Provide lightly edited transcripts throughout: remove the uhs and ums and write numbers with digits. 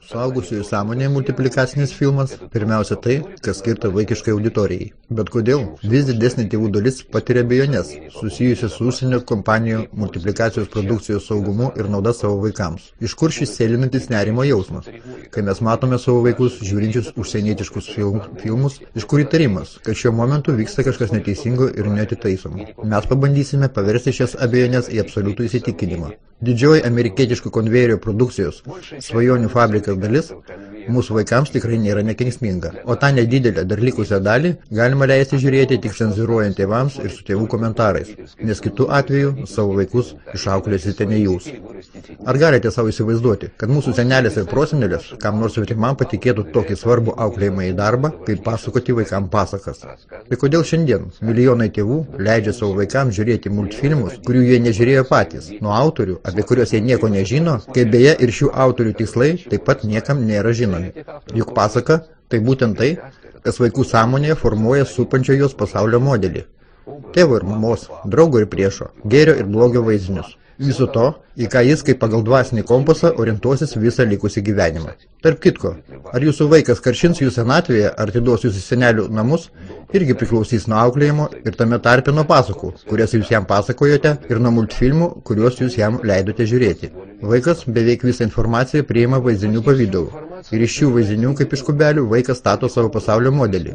Suaugusiųjų sąmonėje multiplikacinis filmas pirmiausia tai, kas skirta vaikiškai auditorijai. Bet kodėl? Vis didesnė tėvų dalis patiria abejonės, susijusias su užsienio kompanijų multiplikacijos produkcijos saugumu ir nauda savo vaikams. Iš kur šis sėlinantis nerimo jausmas? Kai mes matome savo vaikus žiūrinčius užsienietiškus filmus, iš kur įtarimas, kad šiuo momentu vyksta kažkas neteisingo ir neatitaisomo. Mes pabandysime paversti šias abejonės į absoliutų įsitikinimą. Didžioji amerikietiškų konvejerio produkcijos svajonių fabrikas dalis mūsų vaikams tikrai nėra nekenksminga, o tą nedidelę dar likusią dalį galima leisti žiūrėti tik cenzuruojant tėvams ir su tėvų komentarais, nes kitu atveju savo vaikus išauklėsite ne jūs. Ar galite savo įsivaizduoti, kad mūsų senelės ir prosenelės kam nors svetimam patikėtų tokį svarbų auklėjimą į darbą, kaip pasakoti vaikams pasakas? Tai kodėl šiandien milijonai tėvų leidžia savo vaikams žiūrėti multfilmus, kurių jie nežiūrėjo patys, nuo autorių, apie kuriuos jie nieko nežino, kaip beje ir šių autorių tikslai taip pat niekam nėra žinomi. Juk pasaka tai būtent tai, kas vaikų sąmonėje formuoja supančio jos pasaulio modelį. Tėvo ir mamos, draugo ir priešo, gėrio ir blogio vaizdinius. Viso to, į ką jis kaip pagal dvasinį kompasą orientuosis visą likusį gyvenimą. Tarp kitko, ar jūsų vaikas karšins jų senatvėje, ar atiduos jūsų senelių namus, irgi priklausys nuo auklėjimo ir tame tarpe nuo pasakų, kurias jūs jam pasakojote, ir nuo multfilmų, kuriuos jūs jam leidote žiūrėti. Vaikas beveik visą informaciją priima vaizdinių pavidalu. Ir iš šių vaizdinių, kaip iš kubelių, vaikas stato savo pasaulio modelį.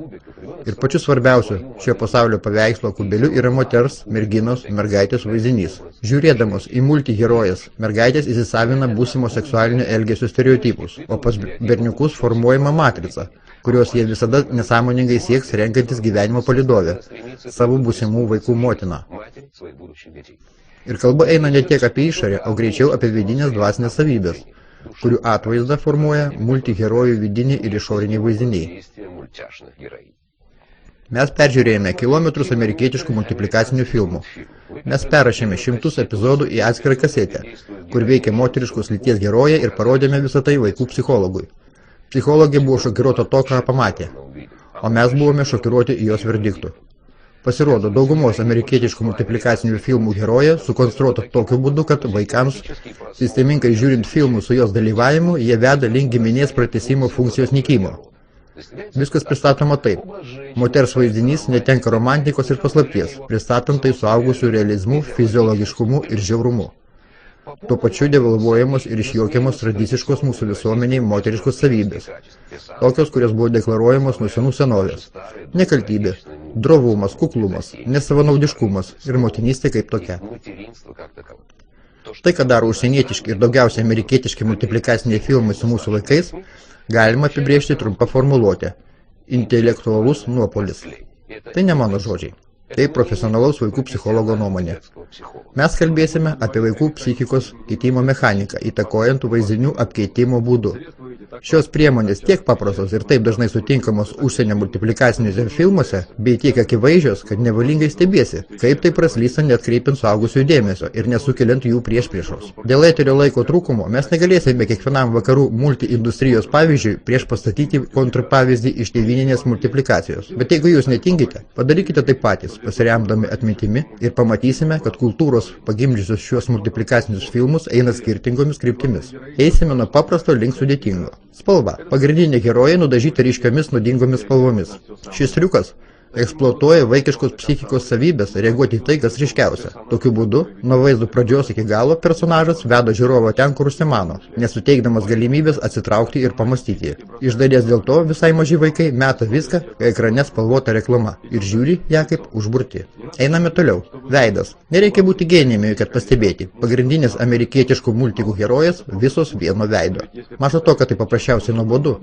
Ir pačiu svarbiausiu šio pasaulio paveikslo kubeliu yra moters, merginos, mergaitės vaizdinys. Žiūrėdamos į multiherojas, mergaitės įsisavina būsimo seksualinio elgesio stereotipus, o pas berniukus formuojama matrica, kurios jie visada nesąmoningai sieks renkantis gyvenimo palydovę, savo būsimų vaikų motiną. Ir kalba eina ne tiek apie išorę, o greičiau apie vidinės dvasinės savybės, kurių atvaizdą formuoja multiherojų vidiniai ir išoriniai vaizdiniai. Mes peržiūrėjome kilometrus amerikietiškų multiplikacinių filmų. Mes perrašėme šimtus epizodų į atskirą kasetę, kur veikia moteriškos lyties herojai ir parodėme visą tai vaikų psichologui. Psichologė buvo šokiruota to, ką pamatė, o mes buvome šokiruoti jos verdiktų. Pasirodo, daugumos amerikietiškų multiplikacinių filmų herojė sukonstruota tokiu būdu, kad vaikams, sistemingai žiūrint filmų su jos dalyvavimu, jie veda link giminės pratęsimo funkcijos nykimo. Viskas pristatoma taip. Moters vaizdinys netenka romantikos ir paslapties, pristatant tai suaugusių realizmu, fiziologiškumu ir žiaurumu. Tuo pačiu devalvuojamos ir išjuokiamos tradiciškos mūsų visuomeniai moteriškos savybės. Tokios, kurios buvo deklaruojamos nuo senų senovės. Nekaltybė, drovumas, kuklumas, nesavanaudiškumas ir motinystė kaip tokia. Tai, ką daro užsienietiški ir daugiausiai amerikietiški multiplikaciniai filmai su mūsų vaikais, galima apibrėžti trumpą formuluotę – intelektualus nuopolis. Tai ne mano žodžiai. Tai profesionalaus vaikų psichologo nuomonė. Mes kalbėsime apie vaikų psichikos keitimo mechaniką, įtakojant vaizdinių apkeitimo būdu. Šios priemonės tiek paprastos ir taip dažnai sutinkamos užsienio multiplikaciniuose filmuose, bei tiek akivaizdžios, kad nevalingai stebiesi, kaip tai praslysta neatkreipiant suaugusiųjų dėmesio ir nesukeliant jų priešpriešos. Dėl eterio laiko trūkumo mes negalėsime kiekvienam vakarų multiindustrijos pavyzdžiui prieš pastatyti kontrpavyzdį iš tėvyninės multiplikacijos. Bet jeigu jūs netingite, padarykite tai patys, pasiremdami atmintimi ir pamatysime, kad kultūros pagimdžiusios šiuos multiplikacinius filmus eina skirtingomis kryptimis. Eisime nuo paprasto link sudėtingo. Spalva. Pagrindinė herojė nudažyta ryškiomis nuodingomis spalvomis. Šis triukas eksploatuoja vaikiškos psichikos savybės reaguoti į tai, kas ryškiausia. Tokiu būdu, nuo vaizdo pradžios iki galo personažas veda žiūrovą ten, kur užsimano, nesuteikdamas galimybės atsitraukti ir pamastyti. Iš dalies dėl to visai maži vaikai meta viską, kai ekrane spalvota reklama ir žiūri ją kaip užburti. Einame toliau. Veidas. Nereikia būti genijumi, kad pastebėti. Pagrindinės amerikietiškų multikų herojas visos vieno veido. Maža to, kad tai paprasčiausiai nuobodu.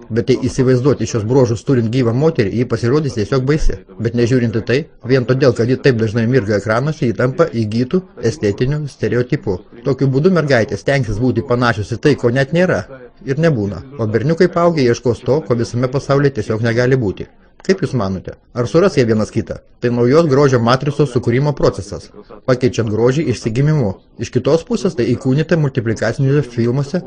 Bet tai įsivaizduoti šios bruožus turint gyvą moterį, ji pasirodys tiesiog baisi. Bet nežiūrint į tai, vien todėl, kad ji taip dažnai mirga ekranuose, ji tampa įgytų estetinių stereotipų. Tokiu būdu mergaitės stengsis būti panašios į tai, ko net nėra ir nebūna, o berniukai paaugę ieškos to, ko visame pasaulyje tiesiog negali būti. Kaip jūs manote? Ar suras jie vienas kitą? Tai naujos grožio matricos sukūrimo procesas, pakeičiant grožį išsigimimu. Iš kitos pusės tai įkūnyta multiplikaciniuose filmuose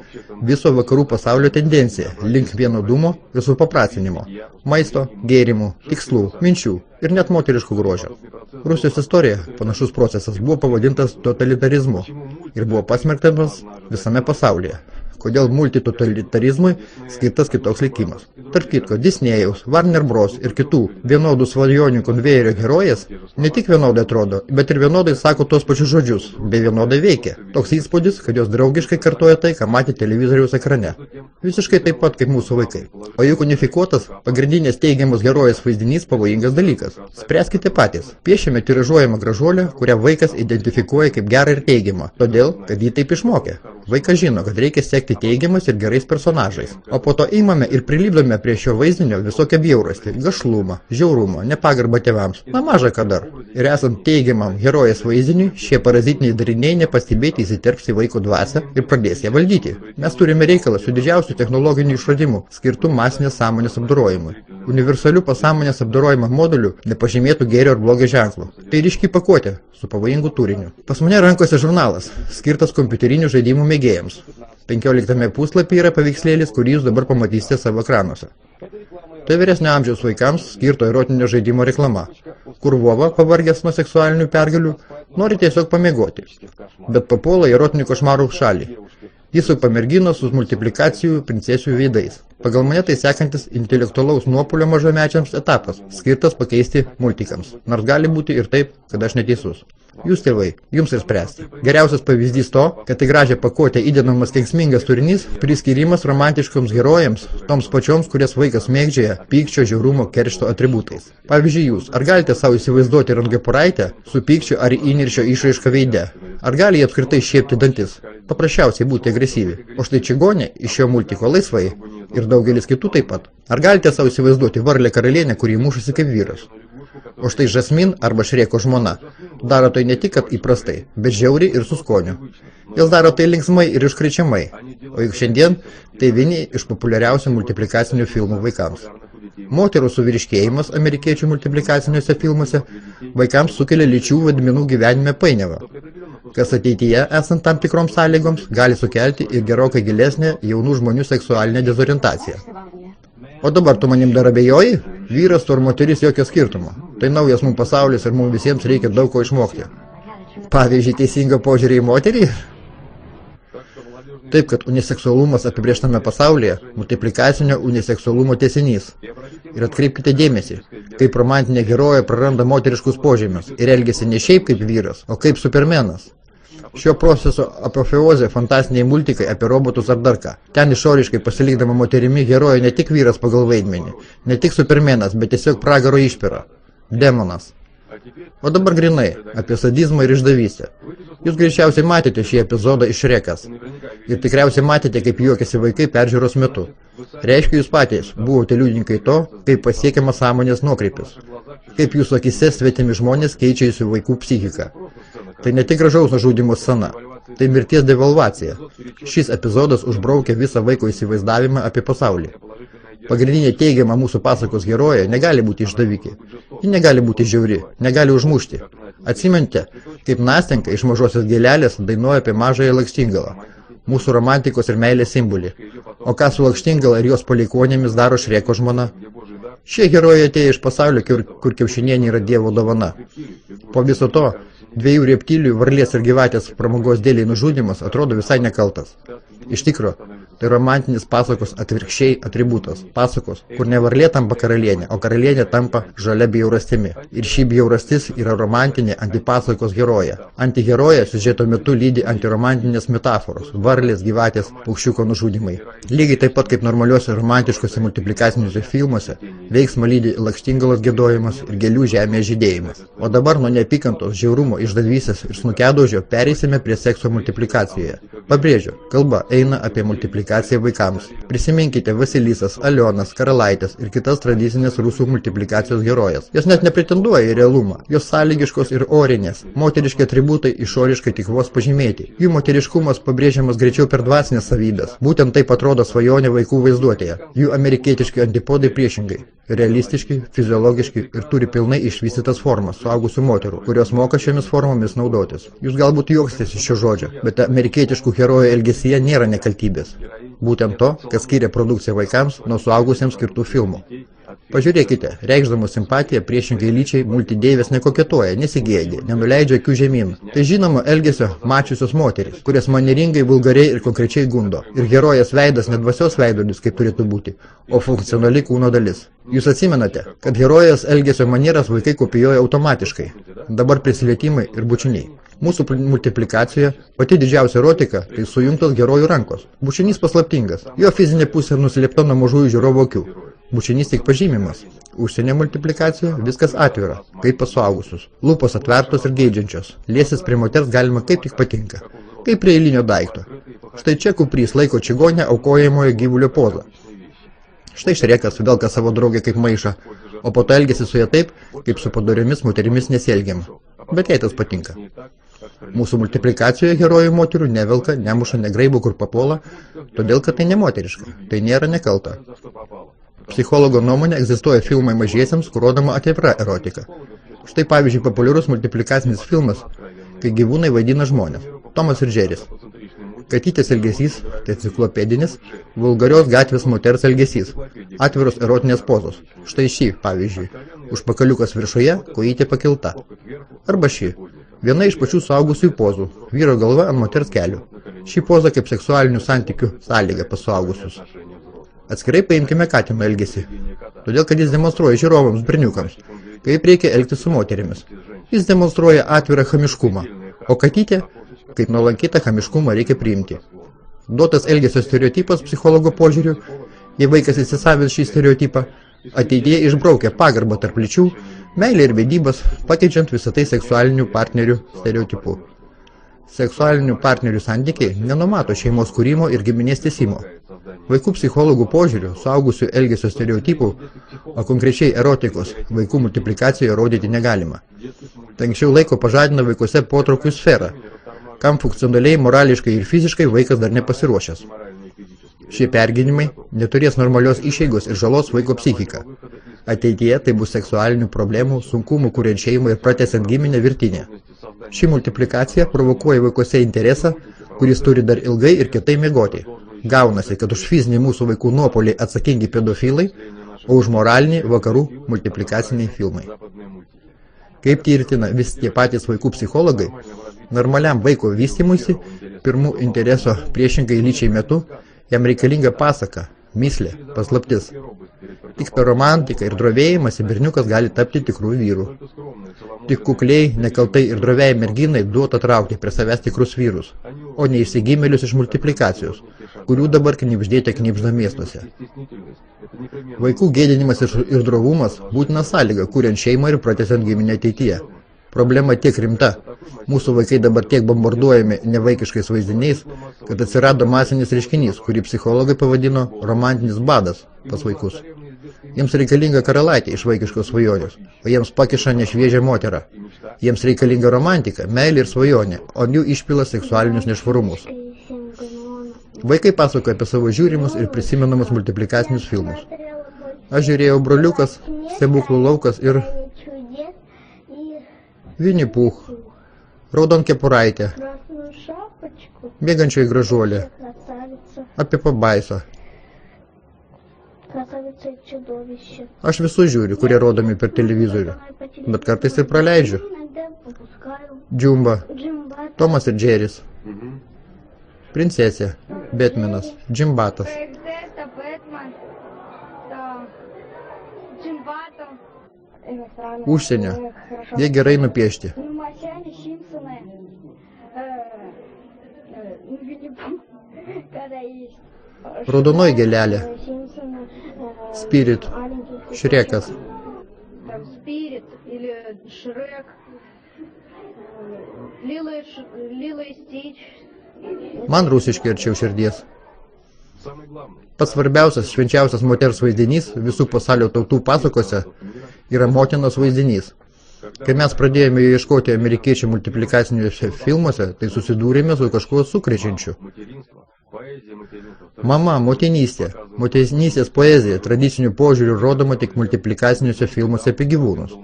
viso vakarų pasaulio tendencija link vienodumo ir supaprastinimo. Maisto, gėrimų, tikslų, minčių ir net moteriškų grožio. Rusijos istorija panašus procesas buvo pavadintas totalitarizmu ir buvo pasmerktamas visame pasaulyje. kodėl multitotalitarizmui skirtas kitoks likimas. Tarp kitko, Disnėjaus, Warner Bros. Ir kitų vienodų svajonių konvejerio herojas ne tik vienodai atrodo, bet ir vienodai sako tuos pačius žodžius, bei vienodai veikia. Toks įspūdis, kad jos draugiškai kartoja tai, ką matė televizoriaus ekrane. Visiškai taip pat kaip mūsų vaikai. O juk unifikuotas, pagrindinės teigiamos herojės vaizdinys pavojingas dalykas. Spręskite patys. Piešime tiražuojamą gražuolę, kurią vaikas identifikuoja kaip gerą ir teigiamą, todėl, kad jį taip išmokė. Vaikas žino, kad reikia sekti teigiamas ir gerais personažais. O po to imame ir prilipdome prie šio vaizdinio visokią bjaurastį, gašlumą, žiaurumą, nepagarbą tėvams. Na maža ką dar. Ir esant teigiamam herojės vaizdiniui, šie parazitiniai dariniai nepastebėti įsiterps į vaiko dvasią ir pradės ją valdyti. Mes turime reikalą su didžiausiu technologiniu išradimu, skirtu masinės sąmonės apdorojimui. Universaliu pasąmonės apdorojimo moduliu nepažymėtų gėrio ir blogio ženklų. Tai ryškiai pakuotė su pavojingu turiniu. Pas mane rankose žurnalas, skirtas kompiuterinių žaidimų mėgėjams. 15 puslapyje yra paveikslėlis, kurį jūs dabar pamatysite savo ekranuose. Tai vyresnio amžiaus vaikams skirto erotinio žaidimo reklama, kur Vova, pavargęs nuo seksualinių pergalių, nori tiesiog pamiegoti, bet papuola į erotinių košmarų šalį. Jis su pamerginos su multiplikacijų princesių veidais. Pagal mane tai sekantis intelektualaus nuopuolio mažamečiams etapas, skirtas pakeisti multikams. Nors gali būti ir taip, kad aš neteisus. Jūs tėvai, jums ir spręsti. Geriausias pavyzdys to, kad į gražią pakuotę įdedamas kenksmingas turinys, priskirimas romantiškoms herojams, toms pačioms, kurias vaikas mėgdžioja pykčio, žiaurumo, keršto atributais. Pavyzdžiui, jūs, ar galite savo įsivaizduoti Rangapuraitę su pykčio ar įniršio išraiška veide? Ar gali jie apskritai šiepti dantis? Paprasčiausiai būti agresyvi. O štai čigonė iš šio multiko laisvai ir daugelis kitų taip pat. Ar galite savo įsivaizduoti varlę karalienę, kuri mušasi kaip vyras? O štai Žasmin arba Šreko žmona daro tai ne tik kad įprastai, bet žiauriai ir su skoniu. Jos daro tai linksmai ir iškrečiamai, o juk šiandien tai vieni iš populiariausių multiplikacinių filmų vaikams. Moterų suvyriškėjimas amerikiečių multiplikaciniuose filmuose vaikams sukelia lyčių vaidmenų gyvenime painiavą, kas ateityje, esant tam tikroms sąlygoms, gali sukelti ir gerokai gilesnę jaunų žmonių seksualinę dezorientaciją. O dabar tu manim dar abejoji? Vyras ar moteris jokio skirtumo. Tai naujas mums pasaulis ir mums visiems reikia daug ko išmokti. Pavyzdžiui, teisingo požiūrį į moterį? Taip, kad uniseksualumas apibrėžtame pasaulyje multiplikacinio uniseksualumo tęsinys. Ir atkreipkite dėmesį, kaip romantinė herojė praranda moteriškus požymius ir elgiasi ne šiaip kaip vyras, o kaip supermenas. Šio proceso apofiozė fantastiniai multikai apie robotus ar dar ką. Ten išoriškai pasilikdama moterimi heroja ne tik vyras pagal vaidmenį, ne tik supermenas, bet tiesiog pragaro išpira. Demonas. O dabar grinai apie sadizmą ir išdavystę. Jūs greičiausiai matėte šį epizodą iš Šrekas. Ir tikriausiai matėte, kaip juokiasi vaikai peržiūros metu. Reiškia, jūs patys buvote liudininkai to, kaip pasiekiamas sąmonės nuokrypis. Kaip jūsų akise svetimi žmonės keičia jūsų vaikų psichiką. Tai ne tik gražaus nužudimo scena, tai mirties devalvacija. Šis epizodas užbraukia visą vaiko įsivaizdavimą apie pasaulį. Pagrindinė teigiama mūsų pasakos herojė negali būti išdavikė. Ji negali būti žiauri, negali užmušti. Atsimente, kaip Nastenka iš Mažosios gėlelės dainuoja apie mažąją Lakštingalą, mūsų romantikos ir meilės simbolį. O ką su Lakštingala ir jos palaikonėmis daro Šreko žmona? Šie herojai atėjo iš pasaulio, kur kiaušinienė yra Dievo dovana. Po viso to, dviejų reptilijų, varlės ir gyvatės pramogos dėliai nužudymas atrodo visai nekaltas. Iš tikro, tai romantinis pasakos atvirkščiai atributas. Pasakos, kur ne varlė tampa karalienė, o karalienė tampa žalia bjaurastimi. Ir ši bjaurastis yra romantinė antipasakos herojė. Antiherojė siužeto metu lydi antiromantinės metaforos, varlės, gyvatės, paukščiuko nužudymai. Lygiai taip pat kaip normaliuose romantiškose multiplikaciniuose filmuose, veiksmą lydi Lakštingalos giedojimas ir gėlių žemėje žydėjimas. O dabar nuo neapykantos, žiaurumo, išdavystės ir snukiadaužio pereisime prie sekso multiplikacijoje. Pabrėžiu, kalba eina apie multiplikaciją vaikams. Prisiminkite Vasilisas, Alionas, Karalaitės ir kitas tradicinės rusų multiplikacijos herojas. Jos net nepretenduoja į realumą. Jos sąlygiškos ir orinės. Moteriški atributai išoriškai tik vos pažymėti. Jų moteriškumas pabrėžiamas greičiau per dvasinės savybės. Būtent taip atrodo svajonė vaikų vaizduotėje. Jų amerikietiški antipodai priešingai. Realistiški, fiziologiški ir turi pilnai išvystytas formas suaugusių moterų, kurios moka šiomis formomis naudotis. Jūs galbūt juoksitės iš šio žodžio, bet amerikietiškų herojų elgesyje nėra nekaltybės. Būtent to, kas skiria produkciją vaikams nuo suaugusiems skirtų filmų. Pažiūrėkite, reikšdamos simpatiją priešingai lyčiai multideivės nekoketoja, nesigėdė, nenuleidžia akių žemyn. Tai žinoma elgesio mačiusios moterys, kurias manieringai, vulgariai ir konkrečiai gundo. Ir herojės veidas ne dvasios veidrodis, kaip turėtų būti, o funkcionali kūno dalis. Jūs atsimenate, kad herojės elgesio manieras vaikai kopijuoja automatiškai. Dabar prisilietimai ir bučiniai. Mūsų multiplikacijoje pati didžiausia erotika – tai sujungtos herojų rankos. Bučinys paslaptingas. Jo fizinė pusė nuslėpta nuo mažųjų žiūrovo akių. Bučinys tik pažymimas. Užsienio multiplikacijoje viskas atvira, kaip pas suaugusius. Lūpos atvertos ir geidžiančios. Liesis prie moters galima kaip tik patinka. Kaip prie eilinio daikto. Štai čia kuprys laiko čigonę aukojamojo gyvulio pozą. Štai Šrekas velka savo draugę kaip maišą, o po to elgiasi su ja taip, kaip su padoriomis moterimis nesielgiama. Bet jai tas patinka. Mūsų multiplikacijoje herojų moterų nevelka, nemuša, negraibo, kur papuola, todėl, kad tai nemoteriška. Tai nėra nekalta. Psichologo nuomonė egzistuoja filmai mažiesiems, kur rodoma atvira erotika. Štai pavyzdžiui populiarus multiplikacinis filmas, kai gyvūnai vaidina žmonės. Tomas ir Džeris. Katytės elgesys, tai enciklopedinis, vulgarios gatvės moters elgesys, atviros erotinės pozos. Štai šį, pavyzdžiui, užpakaliukas viršuje, kojytė pakilta. Arba šį, viena iš pačių suaugusiųjų pozų, vyro galva ant moters kelių. Šį pozą kaip seksualinių santykių sąlyga pas suaugusius. Atskirai paimkime katino elgesį, todėl kad jis demonstruoja žiūrovams, berniukams, kaip reikia elgtis su moterimis. Jis demonstruoja atvirą chamiškumą, o katytė, kaip nuolankytą chamiškumą reikia priimti. Duotas elgesio stereotipas psichologo požiūriu, jei vaikas įsisavins šį stereotipą, ateityje išbraukia pagarbą tarp lyčių, meilę ir vedybas, pakeičiant visą tai seksualinių partnerių stereotipų. Seksualinių partnerių santykiai nenumato šeimos kūrimo ir giminės tęsimo. Vaikų psichologų požiūrių, suaugusių elgesio stereotipų, o konkrečiai erotikos, vaikų multiplikacijoje rodyti negalima. Tai anksčiau laiko pažadina vaikuose potraukių sferą, kam funkcionaliai, morališkai ir fiziškai vaikas dar nepasiruošęs. Šie pergynimai neturės normalios išeigos ir žalos vaiko psichiką. Ateityje tai bus seksualinių problemų, sunkumų kuriant šeimą ir pratęsiant giminę virtinę. Ši multiplikacija provokuoja vaikuose interesą, kuris turi dar ilgai ir kietai miegoti. Gaunasi, kad už fizinį mūsų vaikų nuopolį atsakingi pedofilai, o už moralinį vakarų multiplikaciniai filmai. Kaip tvirtina vis tie patys vaikų psichologai, normaliam vaiko vystymuisi, pirmų intereso priešingai lyčiai metu, jam reikalinga pasaka, myslė, paslaptis. Tik per romantiką ir drovėjimąsi berniukas gali tapti tikrų vyrų. Tik kukliai, nekaltai ir droviai merginai duota traukti prie savęs tikrus vyrus, o ne išsigimėlius iš multiplikacijos, kurių dabar knibždėte knibžda miestuose. Vaikų gėdinimas ir drovumas būtina sąlyga, kuriant šeimą ir pratęsiant giminę ateityje. Problema tiek rimta. Mūsų vaikai dabar tiek bombarduojami nevaikiškais vaizdiniais, kad atsirado masinis reiškinys, kurį psichologai pavadino romantinis badas pas vaikus. Jiems reikalinga karalaitė iš vaikiškos svajonės, o jiems pakiša nešviežią moterą. Jiems reikalinga romantika, meilė ir svajonė, o jų išpila seksualinius nešvarumus. Vaikai pasakoja apie savo žiūrimus ir prisimenamus multiplikacinius filmus. Aš žiūrėjau Broliukas, Stebuklų laukas ir Winnie Pooh, Raudonkepuraitė, Bėgančioji gražuolė, apie pabaiso. Aš visus žiūriu, kurie rodomi per televizorių, bet kartais ir praleidžiu. Džumba, Tomas ir Džeris, Princesė, Betmenas, Džimbatas. Užsienio, jie gerai nupiešti. Raudonoji gėlelė, Spirit, Šrekas. Man rusiški arčiau širdies. Pats svarbiausias, švenčiausias moters vaizdinys visų pasaulio tautų pasakose yra motinos vaizdinys. Kai mes pradėjome ieškoti amerikiečių multiplikaciniuose filmuose, tai susidūrėme su kažkuo sukrečiančiu. Mama, motinystė. Motinystės poezija tradicinių požiūrių rodoma tik multiplikaciniuose filmuose apie gyvūnus.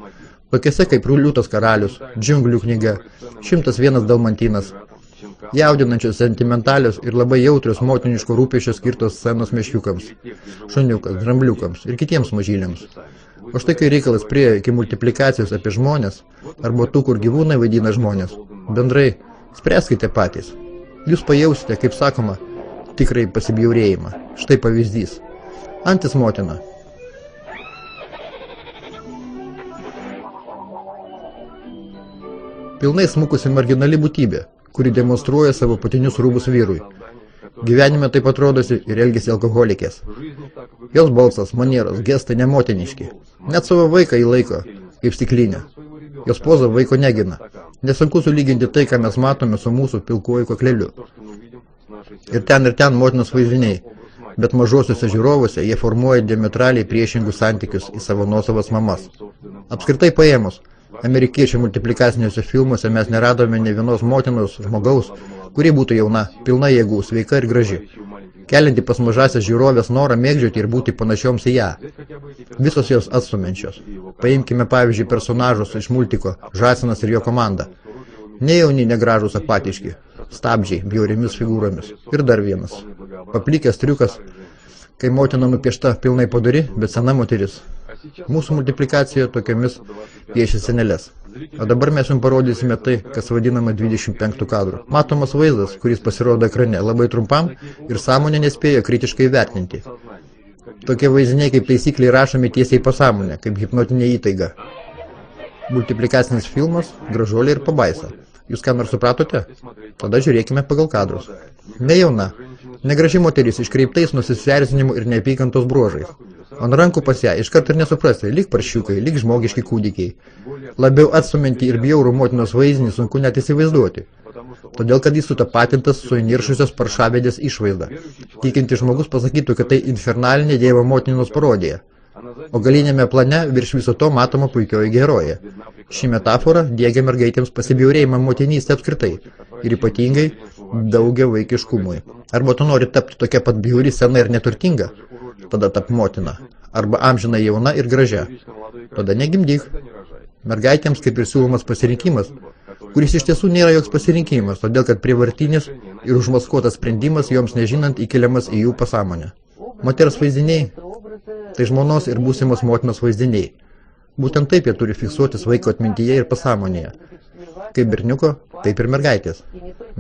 Tokiuose kaip Liūtas karalius, Džiunglių knyga, 101 dalmantinas. Jaudinančios, sentimentalios ir labai jautrios motiniško rūpesčio skirtos scenos meškiukams, šuniukams, drambliukams ir kitiems mažyliams. O štai kai reikalas priėjo iki multiplikacijos apie žmonės, arba tų, kur gyvūnai vaidina žmonės, bendrai, spręskite patys. Jūs pajausite, kaip sakoma, tikrai pasibjaurėjimą. Štai pavyzdys. Antis motina. Pilnai smukusi marginali būtybė, kuri demonstruoja savo patinius rūbus vyrui. Gyvenime taip atrodosi ir elgesi alkoholikės. Jos balsas, manieros, gestai nemotiniški. Net savo vaiką įlaiko kaip stiklinę. Jos poza vaiko negina. Nesunku sulyginti tai, ką mes matome su mūsų pilkuoju kokleliu. Ir ten motinos vaizdiniai. Bet mažosiuose žiūrovuose jie formuoja diametraliai priešingus santykius į savo nuosavas mamas. Apskritai paėmus, amerikiečių multiplikaciniuose filmuose mes neradome ne vienos motinos žmogaus, kuri būtų jauna, pilna jėgų, sveika ir graži, kelianti pas mažasias žiūrovės norą mėgdžioti ir būti panašioms į ją. Visos jos atstumiančios. Paimkime pavyzdžiui personažus iš multiko Žąsinas ir jo komanda. Nejauni, negražūs, apatiški, stabdžiai, bjauriomis figūromis. Ir dar vienas. Paplikęs triukas, kai motina nupiešta pilnai padori, bet sena moteris. Mūsų multiplikacijoje tokiamis piešia senelės. O dabar mes jums parodysime tai, kas vadinama 25 kadrų. Matomas vaizdas, kuris pasirodo ekrane labai trumpam ir sąmonė nespėjo kritiškai vertinti. Tokie vaizdiniai kaip taisykliai rašomi tiesiai pasąmonę, kaip hipnotinė įtaiga. Multiplikacinis filmas, gražuolė ir pabaisa. Jūs ką nors supratote? Tada žiūrėkime pagal kadrus. Nejauna, negraži moteris iškreiptais nusisierzinimu ir neapykantos bruožais. Ant rankų pas ją iškart ir nesuprasti, lyg paršiukai, lyg žmogiški kūdikiai. Labiau atstuminti ir bjaurų motinos vaizdinį sunku net įsivaizduoti. Todėl, kad jis sutapatintas su įniršusios paršavedės išvaizda. Tikinti žmogus pasakytų, kad tai infernalinė Dievo motinos parodija. O galinėme plane virš viso to matoma puikioji herojė. Ši metafora diegia mergaitėms pasibjaurėjimą motinystę apskritai ir ypatingai daugia vaikiškumui. Arba tu nori tapti tokia pat bjauri, sena ir neturtinga, tada tap motina. Arba amžina jauna ir gražia. Tada negimdyk. Mergaitėms kaip ir siūlomas pasirinkimas, kuris iš tiesų nėra joks pasirinkimas, todėl kad prievartinis ir užmaskuotas sprendimas joms nežinant įkeliamas į jų pasąmonę. Moters vaizdiniai – tai žmonos ir būsimos motinos vaizdiniai. Būtent taip jie turi fiksuotis vaiko atmintyje ir pasąmonėje. Kaip berniuko, taip ir mergaitės.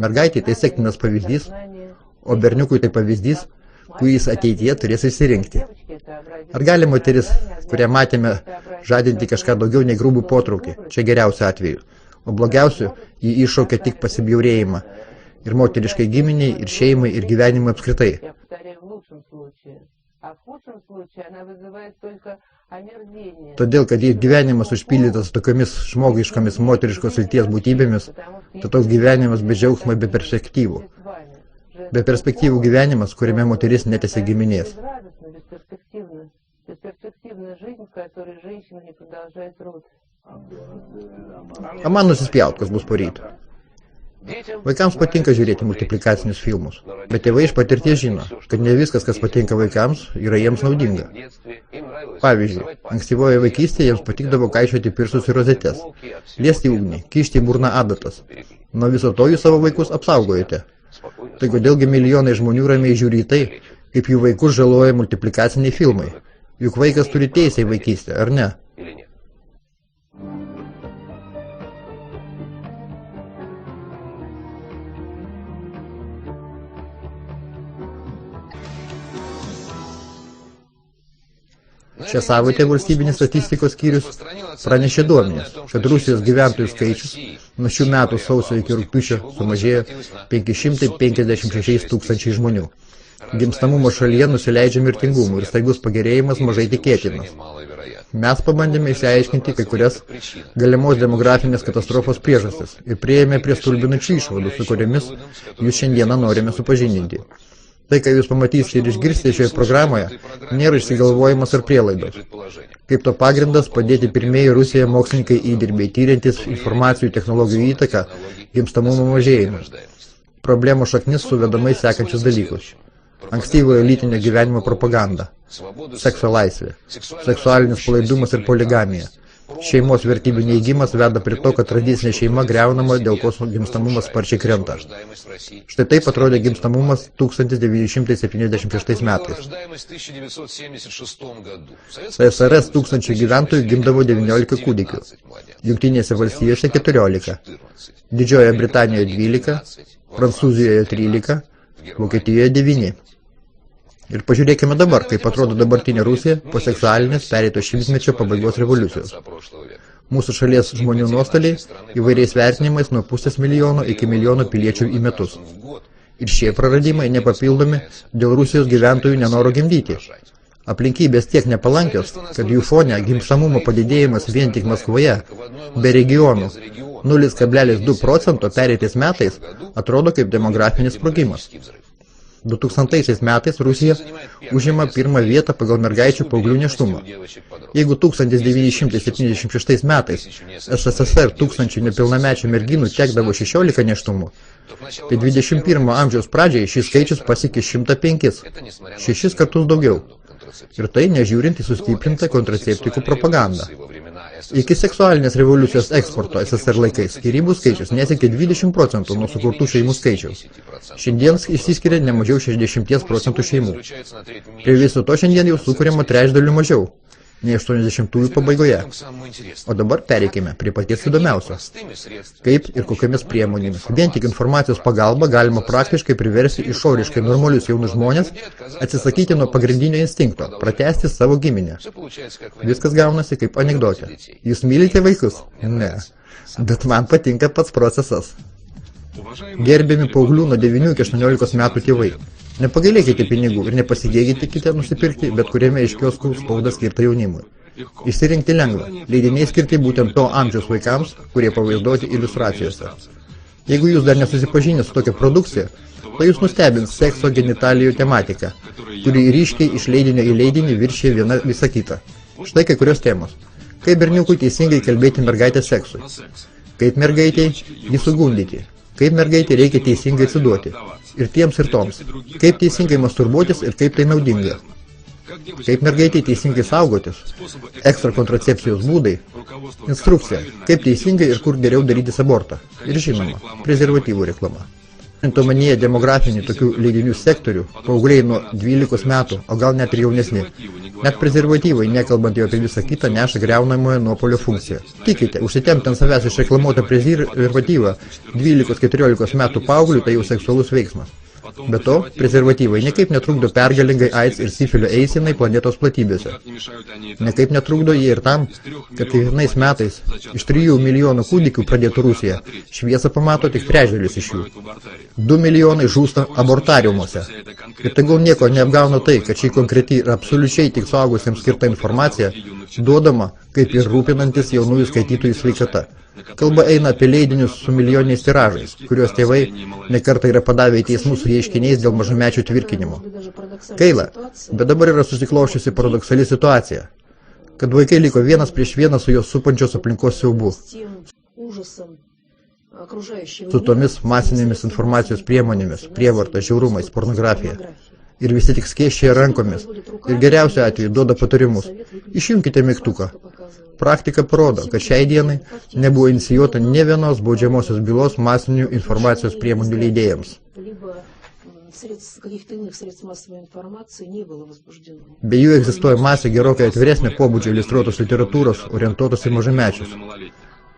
Mergaitė tai sektinas pavyzdys, o berniukui tai pavyzdys, kurį jis ateityje turės išsirinkti. Ar gali moteris, kurią matėme, žadinti kažką daugiau nei grubų potraukį, čia geriausiu atveju, o blogiausiu jį iššaukia tik pasibjaurėjimą ir moteriškai giminiai, ir šeimai, ir gyvenimui apskritai. Todėl, kad jei gyvenimas užpildytas tokiomis žmogiškomis moteriškos lyties būtybėmis, tai toks gyvenimas be džiaugsmo, be perspektyvų. Be perspektyvų gyvenimas, kuriame moteris netęsia giminės. O man nusispjaut, kas bus poryt. Vaikams patinka žiūrėti multiplikacinius filmus, bet tėvai iš patirties žino, kad ne viskas, kas patinka vaikams, yra jiems naudinga. Pavyzdžiui, ankstyvoje vaikystėje jiems patikdavo kaišioti pirštus ir rozetes, liesti ugnį, kišti į burną adatas. Nuo viso to jūs savo vaikus apsaugojate. Tai kodėlgi milijonai žmonių ramiai žiūri į tai, kaip jų vaikus žaloja multiplikaciniai filmai. Juk vaikas turi teisę į vaikystę, ar ne? Šią savaitę valstybinis statistikos skyrius pranešė duomenis, kad Rusijos gyventojų skaičius nuo šių metų sausio iki rugpjūčio sumažėjo 556 tūkstančiai žmonių. Gimstamumo šalyje nusileidžia mirtingumų ir staigus pagerėjimas mažai tikėtinas. Mes pabandėme išsiaiškinti kai kurias galimos demografinės katastrofos priežastis ir priėjome prie stulbinančių išvadų, su kuriamis jūs šiandieną norime supažindinti. Tai, ką jūs pamatysite ir išgirsite šioje programoje, nėra išsigalvojimas ar prielaidos. Kaip to pagrindas padėti pirmieji Rusijoje mokslininkai įdirbiai, tyriantis informacijų technologijų įtaką gimstamumo mažėjimui. Problemos šaknis suvedamai sekančius dalykus. Ankstyvojo lytinio gyvenimo propaganda, sekso laisvė, seksualinis palaidumas ir poligamija, Šeimos vertybių neigimas veda prie to, kad tradicinė šeima griaunama, dėl ko gimstamumas sparčiai krenta. Štai taip atrodė gimstamumas 1976 metais. CSRS 1000 gyventojų gimdavo 19 kūdikių, Jungtinėse valstijose 14, Didžiojoje Britanijoje 12, Prancūzijoje 13, Vokietijoje 9. Ir pažiūrėkime dabar, kaip atrodo dabartinė Rusija po seksualinės pereito šimtmečio pabaigos revoliucijos. Mūsų šalies žmonių nuostoliai įvairiais vertinimais nuo 500 000 iki 1 milijono piliečių į metus. Ir šie praradimai nepapildomi dėl Rusijos gyventojų nenoro gimdyti. Aplinkybės tiek nepalankios, kad jų fone gimstamumo padidėjimas vien tik Maskvoje, be regionų, 0,2% pereitais metais atrodo kaip demografinis sprogimas. 2000 metais Rusija užima pirmą vietą pagal mergaičių paauglių nėštumą. Jeigu 1976 metais SSSR 1000 nepilnamečių merginų tekdavo 16 nėštumų, tai 21 amžiaus pradžiai šis skaičius pasiekė 105, 6 kartus daugiau. Ir tai nežiūrint į sustiprintą kontraceptikų propagandą. Iki seksualinės revoliucijos eksporto SSR laikais skyrybų skaičius nesiekė 20% nuo sukurtų šeimų skaičiaus. Šiandien išsiskiria ne mažiau 60% šeimų. Prie viso to šiandien jau sukuriama trečdaliu mažiau, nei 80-ųjų pabaigoje. O dabar pereikime prie paties įdomiausio. Kaip ir kokiamis priemonėmis. Vien tik informacijos pagalba galima praktiškai priversti išoriškai normalius jaunus žmonės atsisakyti nuo pagrindinio instinkto, pratęsti savo giminę. Viskas gaunasi kaip anekdotė. Jūs mylite vaikus? Ne. Bet man patinka pats procesas. Gerbiami paauglių nuo 9 iki 18 metų tėvai. Nepagailėkite pinigų ir nepasigėkite nusipirkti bet kuriame iš kioskų spaudą skirtą jaunimui. Išsirinkti lengva. Leidiniai skirti būtent to amžiaus vaikams, kurie pavaizduoti iliustracijose. Jeigu jūs dar nesusipažinę su tokia produkcija, tai jūs nustebins sekso genitalijų tematika, kuri ryškiai iš leidinio į leidinį viršė viena visą kitą. Štai kai kurios temos. Kaip berniukui teisingai kalbėti mergaitės seksui. Kaip mergaitei jį sugundyti. Kaip mergaitei reikia teisingai atsiduoti. Ir tiems ir toms. Kaip teisingai masturbuotis ir kaip tai naudinga. Kaip mergaitei teisingai saugotis. Ekstra kontracepcijos būdai. Instrukcija. Kaip teisingai ir kur geriau darytis abortą. Ir žinoma, prezervatyvų reklama. Omenyje demografinį tokių leidinių sektorių, paaugliai nuo 12 metų, o gal net ir jaunesni. Net prezervatyvai, nekalbant jau apie visą kitą, neša griaunamojo nuopolio funkciją. Tikite, užsitempt ant savęs išreklamuotą prezervatyvą 12-14 metų paauglių, tai jau seksualus veiksmas. Be to, prezervatyvai nekaip netrukdo pergalingai AIDS ir sifilio eisenai planetos platybėse. Nekaip netrukdo jie ir tam, kad kiekvienais metais iš 3 milijonų kūdikių pradėtų Rusija, šviesą pamato tik trečdalis iš jų. 2 milijonai žūsta abortariumuose. Ir tegul nieko neapgauna tai, kad ši konkreti ir absoliučiai tik suaugusiems skirta informacija duodama, kaip ir rūpinantis jaunųjų skaitytojų sveikata. Kalba eina apie leidinius su milijoniniais tiražais, kuriuos tėvai nekartą yra padavę į teismus su ieškiniais dėl mažamečių tvirkinimo. Gaila, bet dabar yra susikloščiusi paradoksali situacija, kad vaikai liko vienas prieš vieną su jos supančios aplinkos siaubu. Su tomis masinėmis informacijos priemonėmis, prievarta, žiaurumais, pornografija. Ir visi tik skėsčia rankomis. Ir geriausiu atveju duoda patarimus. Išjungkite mygtuką. Praktika parodo, kad šiai dienai nebuvo inicijuota ne vienos baudžiamosios bylos masinių informacijos priemonių leidėjams. Be jų egzistuoja masė gerokai atviresnė pobūdžio iliustruotos literatūros orientuotos į mažamečius.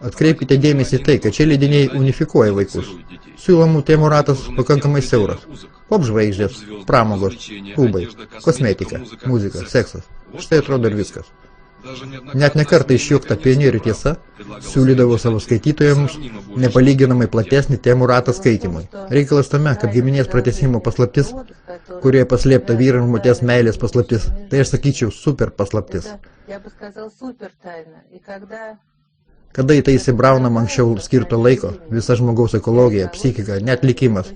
Atkreipkite dėmesį į tai, kad šie leidiniai unifikuoja vaikus. Siūlomų temų ratas pakankamai siauras. Popžvaigždės, pramogos, klubai, kosmetika, muzika, seksas. Štai atrodo ir viskas. Net nekartą išjuokta pionierių tiesa siūlydavo savo skaitytojams nepalyginamai platesnį temų ratą skaitymui. Reikalas tame, kad giminės pratęsimo paslaptis, kurioje paslėpta vyro ir moters meilės paslaptis, tai aš sakyčiau super paslaptis. Kada į tai įsibraunama anksčiau skirto laiko, visa žmogaus ekologija, psichika, net likimas.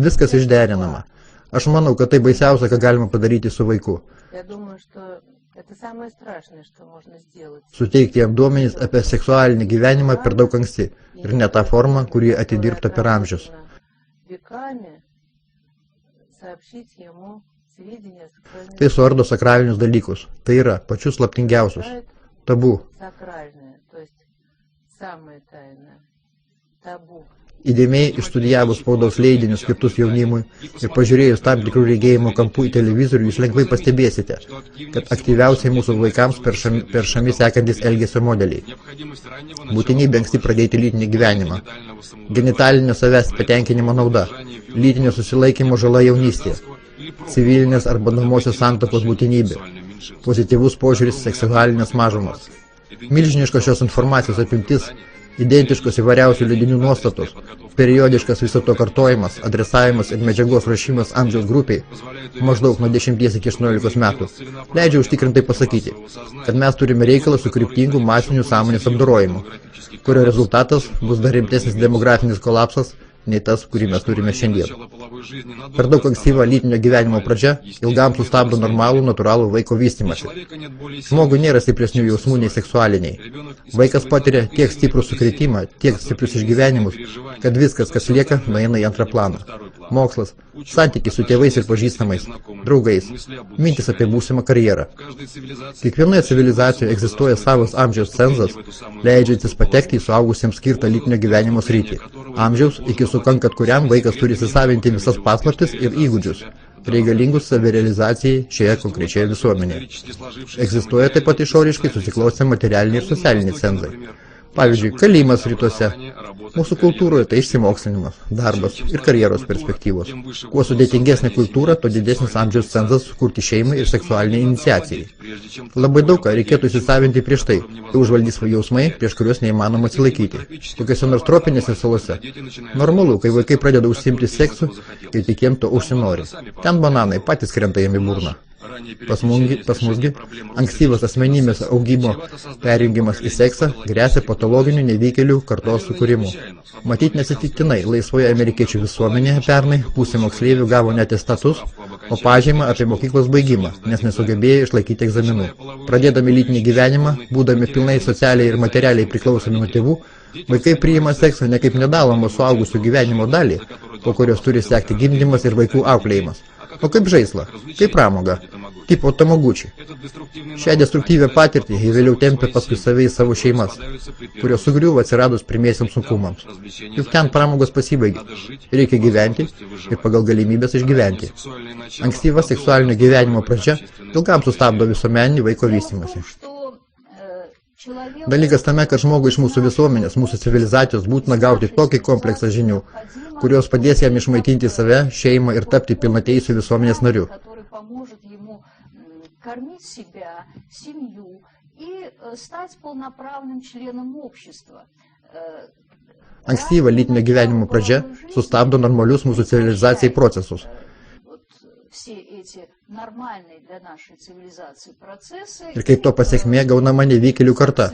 Viskas išderinama. Aš manau, kad tai baisiausia, ką galima padaryti su vaiku. Suteikti jam duomenys apie seksualinį gyvenimą per daug anksti ir ne tą formą, kuri atidirbta per amžius. Tai suardo sakralinius dalykus, tai yra pačius slaptingiausius, tabu. Įdėmiai išstudijavus spaudos leidinius skirtus jaunimui ir pažiūrėjus tam tikrų regėjimo kampų į televizorių, jūs lengvai pastebėsite, kad aktyviausiai mūsų vaikams peršami sekantis elgesio modeliai. Būtinybė anksti pradėti lytinį gyvenimą, genitalinio savęs patenkinimo nauda, lytinio susilaikymo žala jaunystėje, civilinės arba namosios santuokos būtinybė, pozityvus požiūris seksualinės mažumas. Milžiniškos šios informacijos apimtis, identiškos įvairiausių leidinių nuostatos, periodiškas viso to kartojimas, adresavimas ir medžiagos rašymas amžiaus grupiai, maždaug nuo 10 iki 18 metų, leidžia užtikrintai pasakyti, kad mes turime reikalą su kryptingu masiniu sąmonės apdorojimu, kurio rezultatas bus dar rimtesnis demografinis kolapsas nei tas, kurį mes turime šiandien. Per daug ankstyva lytinio gyvenimo pradžia ilgam sustabdo normalų, natūralų vaiko vystymąsi. Žmogui nėra stipresnių jausmų nei seksualiniai. Vaikas patiria tiek stiprų sukretimą, tiek stiprius išgyvenimus, kad viskas, kas lieka, nueina į antrą planą. Mokslas, santykiai su tėvais ir pažįstamais, draugais, mintis apie būsimą karjerą. Kiekvienoje civilizacijoje egzistuoja savas amžiaus cenzas, leidžiantis patekti į suaugusiems skirtą lytinio gyvenimo sritį. Amžiaus, iki sukankat kuriam vaikas turi įsisavinti visas paslaptis ir įgūdžius, reikalingus savirealizacijai šioje konkrečioje visuomenėje. Egzistuoja taip pat išoriškai susiklausę materialiniai ir socialiniai cenzai. Pavyzdžiui, kalėjimas rytuose. Mūsų kultūroje tai išsimokslinimas, darbas ir karjeros perspektyvos. Kuo sudėtingesnė kultūra, to didesnis amžiaus cenzas sukurti šeimai ir seksualiniai iniciacijai. Labai daug ką reikėtų įsisavinti prieš tai užvaldys jausmai, prieš kuriuos neįmanoma atsilaikyti. Kokiose nors tropinėse salose. Normalu, kai vaikai pradeda užsiimti seksu, kai tik jiem to užsinori. Ten bananai patys krenta jiem į burną. Pas musgi, ankstyvas asmenybės augimo perjungimas į seksą grėsia patologinių nevykėlių kartos sukūrimu. Matyt nesitiktinai, laisvoje amerikiečių visuomenėje pernai pusė moksleivių gavo ne atestatus, o pažymą apie mokyklos baigimą, nes nesugebėjo išlaikyti egzaminų. Pradėdami lytinį gyvenimą, būdami pilnai socialiai ir materialiai priklausomi nuo tėvų, vaikai priima seksą ne kaip nedalomą suaugusių gyvenimo dalį, po kurios turi sekti gimdymas ir vaikų auklėjimas, o kaip žaislą, kaip pramoga, tipo tamagučiai. Šią destruktyvę patirtį jie vėliau tempia paskui save į savo šeimas, kurios sugriuvo atsiradus pirmiesiams sunkumams. Juk ten pramogos pasibaigė. Reikia gyventi ir pagal galimybės išgyventi. Ankstyva seksualinio gyvenimo pradžia ilgam sustabdo visuomeninį vaiko vystymąsi. Dalykas tame, kad žmogui iš mūsų visuomenės, mūsų civilizacijos būtina gauti tokį kompleksą žinių, kurios padės jam išmaitinti save, šeimą ir tapti pilnateisiu visuomenės nariu. Ankstyva lytinio gyvenimo pradžia sustabdo normalius mūsų civilizacijai procesus. Ir kaip to pasekmė gaunama nevykėlių karta,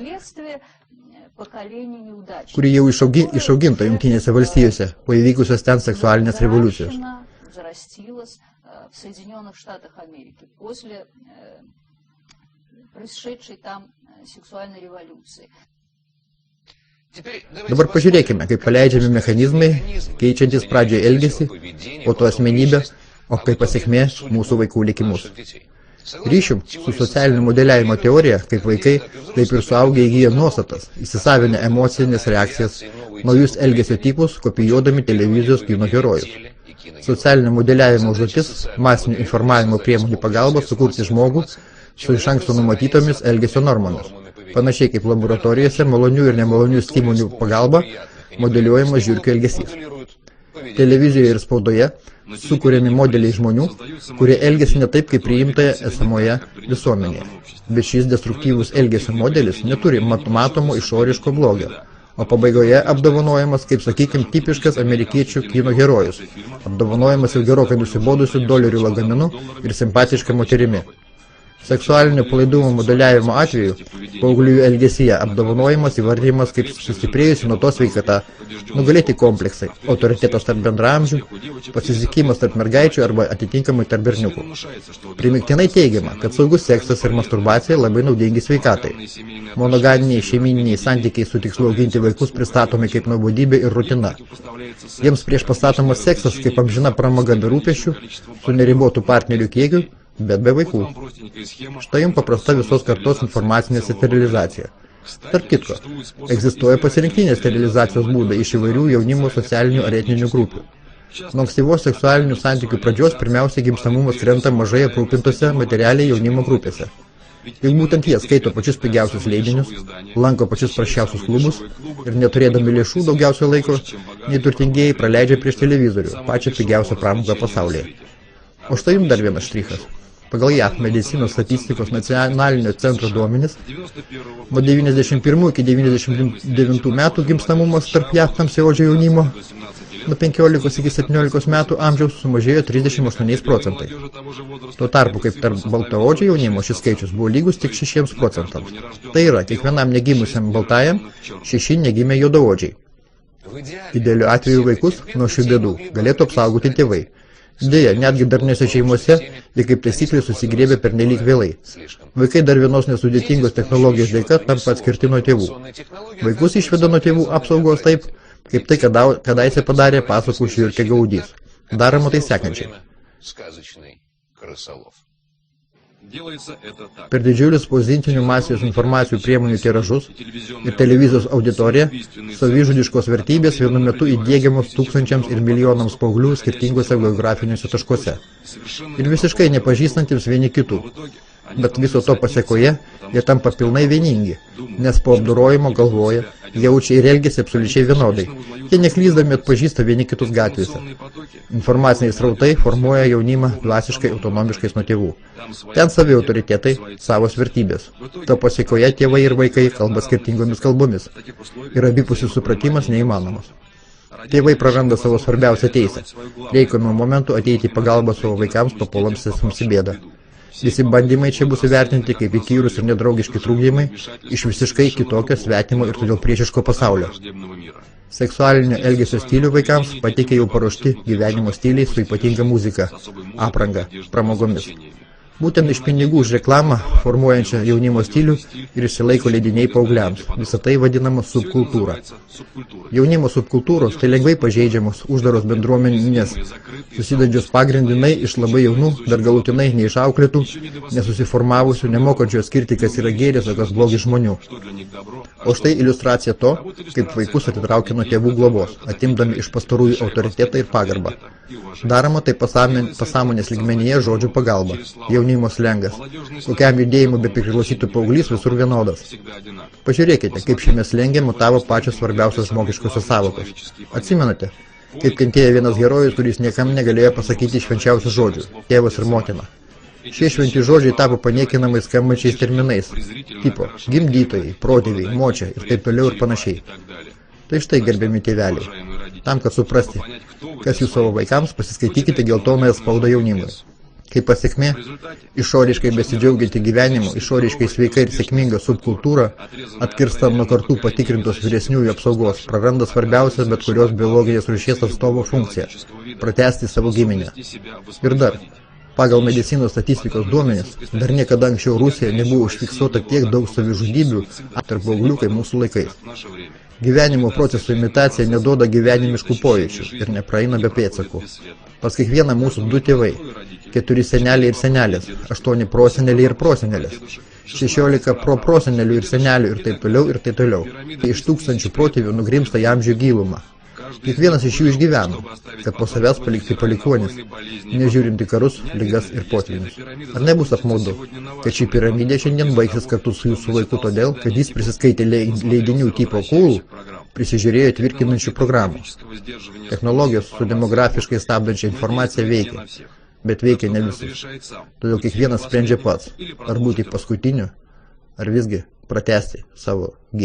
kuri jau išauginta Jungtinėse valstijose po įvykusios ten seksualinės revoliucijos. Dabar pažiūrėkime, kaip paleidžiami mechanizmai, keičiantis pradžioje elgesį, po to asmenybę, o kaip pasekmė mūsų vaikų likimus. Ryšium su socialiniu modeliavimo teorija, kaip vaikai, taip ir suaugę įgyja nuostatas, įsisavinę emocinės reakcijas, naujus elgesio tipus, kopijuodami televizijos kino herojus. Socialinio modeliavimo užduotis, masinių informavimo priemonių pagalba sukurti žmogų su iš anksto numatytomis elgesio normomis. Panašiai kaip laboratorijose malonių ir nemalonių stimulų pagalba modeliuojamas žiurkių elgesys. Televizijoje ir spaudoje sukuriami modeliai žmonių, kurie elgiasi ne taip, kaip priimtoje esamoje visuomenėje. Bet šis destruktyvus elgesio modelis neturi matomo išoriško blogio, o pabaigoje apdovanojamas, kaip sakykim, tipiškas amerikiečių kino herojus, apdovanojamas jau gerokai nusibodusių dolerių lagaminu ir simpatiška moterimi. Seksualinio palaidumo modeliavimo atveju paauglių elgesyje apdovanojimas įvardyjimas kaip sustiprėjusi nuo to sveikata, nugalėti kompleksai, autoritetas tarp bendraamžių, pasisekimas tarp mergaičių arba atitinkamai tarp berniukų. Primiktinai teigiama, kad saugus seksas ir masturbacija labai naudingi sveikatai. Monogaminiai šeimyniniai santykiai su tikslu auginti vaikus pristatomi kaip nuobodybė ir rutina. Jiems prieš pastatomas seksas kaip amžina pramaga be rūpesčių, su neribotų partnerių kiekiu, bet be vaikų. Štai jums paprasta visos kartos informacinė sterilizacija. Tarp kitko, egzistuoja pasirinktinės sterilizacijos būdai iš įvairių jaunimo socialinių ar etninių grupių. Nuo ankstyvos seksualinių santykių pradžios pirmiausia gimstamumas krenta mažai aprūpintose materialiai jaunimo grupėse. Juk būtent jie skaito pačius pigiausius leidinius, lanko pačius prasčiausius klubus ir neturėdami lėšų daugiausia laiko, nei turtingieji praleidžia prieš televizorių, pačią pigiausią pramogą pasaulyje. O štai jums dar vienas štrichas. Pagal JAV medicinos statistikos nacionalinio centro duomenis, nuo 91 iki 99 metų gimstamumas tarp JAV tamsiaodžio jaunimo nuo 15 iki 17 metų amžiaus sumažėjo 38%. Tuo tarpu, kaip tarp baltaodžio jaunimo šis skaičius buvo lygus tik 6%. Tai yra, kiekvienam negimusiam baltajam 6 negimė juodaodžiai. Idealiu atveju vaikus nuo šių bėdų galėtų apsaugoti tėvai. Deja, netgi darniose šeimose jie kaip taisyklė susigrėbė pernelyg vėlai. Vaikai dar vienos nesudėtingos technologijos dėka tampa atskirti nuo tėvų. Vaikus išveda nuo tėvų apsaugos taip, kaip tai kadaise padarė pasakų Šiurkė Gaudys. Daroma tai sekančiai. Per didžiulius spausdintinių masės informacijų priemonių tiražus ir televizijos auditoriją savižudiškos vertybės vienu metu įdiegiamos tūkstančiams ir milijonams paauglių skirtingose geografiniuose taškuose ir visiškai nepažįstantiems vieni kitų. Bet viso to pasiekoje jie tampa pilnai vieningi, nes po apdorojimo galvoja, jaučia ir elgiasi absoliučiai vienodai. Jie neklyzdami atpažįsta vieni kitus gatvėse. Informaciniai srautai formuoja jaunimą dvasiškai autonomiškais nuo tėvų. Ten savi autoritetai, savos vertybės. To pasiekoje tėvai ir vaikai kalba skirtingomis kalbomis. Ir abipusis supratimas neįmanomas. Tėvai praranda savo svarbiausią teisę. Reikiamu momentu ateiti į pagalbą savo vaikams papuolams į bėdą. Visi bandymai čia bus įvertinti kaip įkyrus ir nedraugiški trukdymai iš visiškai kitokio svetimo ir todėl priešiško pasaulio. Seksualinio elgesio stilių vaikams pateikia jau paruošti gyvenimo stiliai su ypatinga muzika, apranga, pramogomis. Būtent iš pinigų už reklamą formuojančią jaunimo stilių ir išsilaiko leidiniai paaugliams. Visą tai vadinama subkultūra. Jaunimo subkultūros tai lengvai pažeidžiamos, uždaros bendruomeninės, susidančios pagrindinai iš labai jaunų, dar galutinai neišauklėtų, nesusiformavusių, nemokančių atskirti, kas yra gėris, o kas blogis žmonių. O štai iliustracija to, kaip vaikus atitraukia nuo tėvų globos, atimdami iš pastarųjų autoritetą ir pagarbą. Daroma tai pasąmonės lygmenyje žodžių pagalba. Jaunimo slengas. Kokiam judėjimu be priklausytų paauglys visur vienodas. Pažiūrėkite, kaip šiame slenge mutavo pačios svarbiausios žmogiškosios sąvokos. Atsimenate, kaip kentėjo vienas herojus, kuris niekam negalėjo pasakyti švenčiausių žodžių – tėvas ir motina. Šie šventi žodžiai tapo paniekinamais skambančiais terminais, tipo gimdytojai, protėviai, močia ir taip toliau ir panašiai. Tai štai, gerbiami tėveliai, tam, kad suprasti, kas jūs savo vaikams, pasiskaitykite geltonąją spaudą jaunimui. Kaip pasiekmė, išoriškai besidžiaugianti gyvenimu, išoriškai sveika ir sėkminga subkultūra, atkirsta nuo kartų patikrintos vyresniųjų apsaugos, praranda svarbiausią bet kurios biologinės rūšies atstovo funkciją – pratęsti savo giminę. Ir dar, pagal medicinos statistikos duomenis, dar niekada anksčiau Rusijoje nebuvo užfiksuota tiek daug savižudybių tarp paauglių kaip mūsų laikais. Gyvenimo procesų imitacija neduoda gyvenimiškų pojūčių ir nepraeina be pėdsakų. Pas kiekvieną mūsų 2 tėvai, 4 seneliai ir senelės, 8 proseneliai ir prosenelės, 16 prosenelių ir senelių ir taip toliau ir taip toliau. Iš tūkstančių protėvių nugrimsta į amžių gilumą. Kiekvienas iš jų išgyveno, kad po savęs palikti palikuonis, nežiūrint į karus, ligas ir potvynius. Ar nebus apmaudu, kad ši piramidė šiandien baigsis kartu su jūsų laiku todėl, kad jis prisiskaitė leidinių tipo cool, prisižiūrėjo tvirkinančių programų. Technologijos su demografiškai stabdančia informacija veikia, bet veikia ne visus. Todėl kiekvienas sprendžia pats, ar būti paskutiniu, ar visgi pratęsti savo gyvenimą.